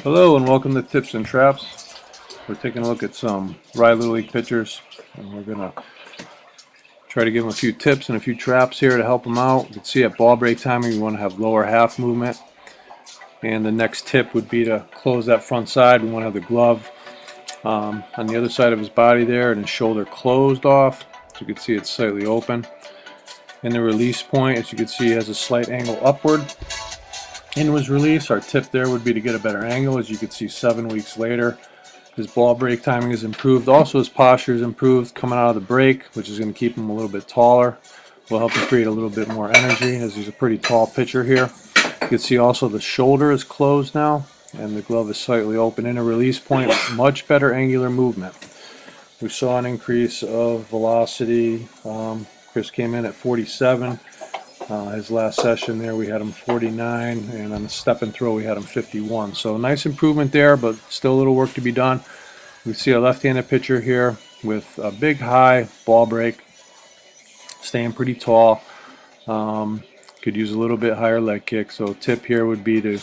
Hello and welcome to Tips and Traps. We're taking a look at some Rye Little League pitchers, and we're going to try to give them a few tips and a few traps here to help them out. You can see at ball break timing we want to have lower half movement, and the next tip would be to close that front side. We want to have the glove on the other side of his body there and his shoulder closed off. As you can see, it's slightly open. And the release point, as you can see, has a slight angle upward into his release. Our tip there would be to get a better angle. As you can see, 7 weeks later, his ball break timing is improved. Also, his posture is improved coming out of the break, which is going to keep him a little bit taller. Will help him create a little bit more energy, as he's a pretty tall pitcher here. You can see also the shoulder is closed now, and the glove is slightly open. In a release point, much better angular movement. We saw an increase of velocity. Chris came in at 47. His last session there we had him 49, and on the step and throw we had him 51. So nice improvement there, but still a little work to be done. We see a left-handed pitcher here with a big high ball break, staying pretty tall. Could use a little bit higher leg kick. So tip here would be to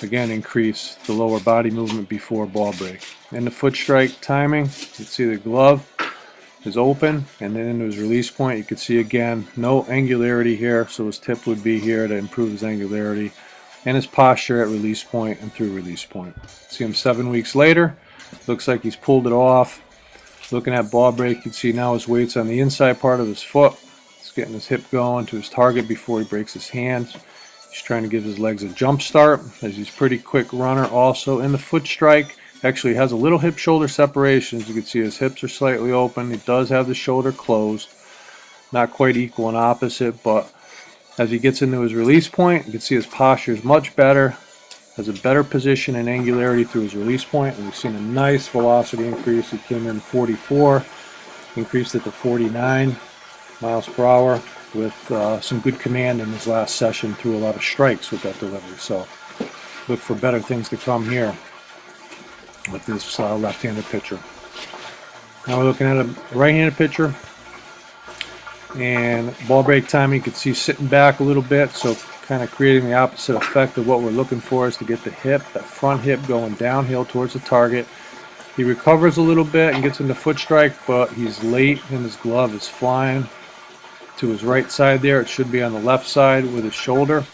again increase the lower body movement before ball break. In the foot strike timing, you can see the glove is open, and then into his release point you can see again no angularity here, so his tip would be here to improve his angularity and his posture at release point and through release point. See him 7 weeks later, looks like he's pulled it off. Looking at ball break, you can see now his weight's on the inside part of his foot. He's getting his hip going to his target before he breaks his hands. He's trying to give his legs a jump start, as he's a pretty quick runner. Also in the foot strike, actually has a little hip shoulder separation. As you can see, his hips are slightly open. He does have the shoulder closed, not quite equal and opposite, but as he gets into his release point, you can see his posture is much better, has a better position and angularity through his release point, and we've seen a nice velocity increase. He came in 44, increased it to 49 miles per hour with some good command in his last session, through a lot of strikes with that delivery. So look for better things to come here with this left-handed pitcher. Now we're looking at a right-handed pitcher, and ball break timing, you can see sitting back a little bit, so kind of creating the opposite effect of what we're looking for, is to get the hip, that front hip, going downhill towards the target. He recovers a little bit and gets into foot strike, but he's late and his glove is flying to his right side there. It should be on the left side with his shoulder,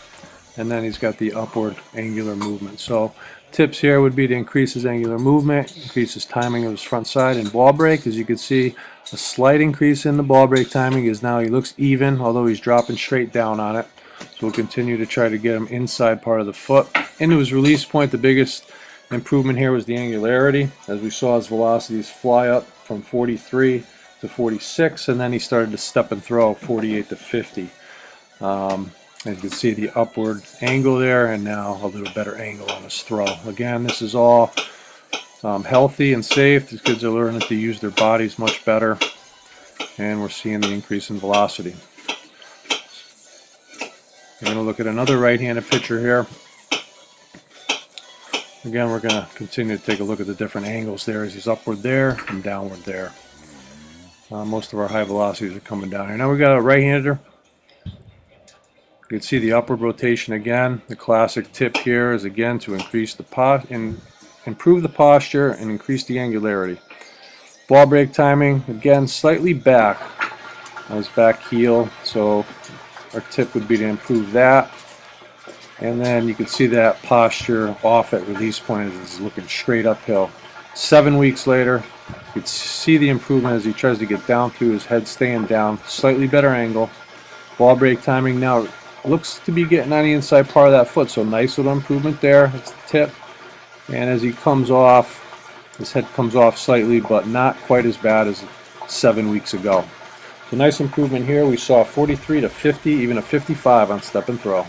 and then he's got the upward angular movement. So tips here would be to increase his angular movement, increase his timing of his front side and ball break. As you can see, a slight increase in the ball break timing is now he looks even, although he's dropping straight down on it. So we'll continue to try to get him inside part of the foot. Into his release point, the biggest improvement here was the angularity, as we saw his velocities fly up from 43 to 46, and then he started to step and throw 48 to 50. As you can see, the upward angle there, and now a little better angle on his throw. Again, this is all healthy and safe. These kids are learning to use their bodies much better, and we're seeing the increase in velocity. We're going to look at another right-handed pitcher here. Again, we're going to continue to take a look at the different angles there, as he's upward there and downward there. Most of our high velocities are coming down here. Now we've got a right-hander. You can see the upward rotation again. The classic tip here is again to increase the improve the posture and increase the angularity. Ball break timing, again slightly back on his back heel, so our tip would be to improve that. And then you can see that posture off at release point is looking straight uphill. 7 weeks later, you can see the improvement as he tries to get down through his head, staying down, slightly better angle. Ball break timing now looks to be getting on the inside part of that foot, so nice little improvement there. That's the tip. And as he comes off, his head comes off slightly, but not quite as bad as 7 weeks ago. So nice improvement here. We saw 43 to 50, even a 55 on step and throw.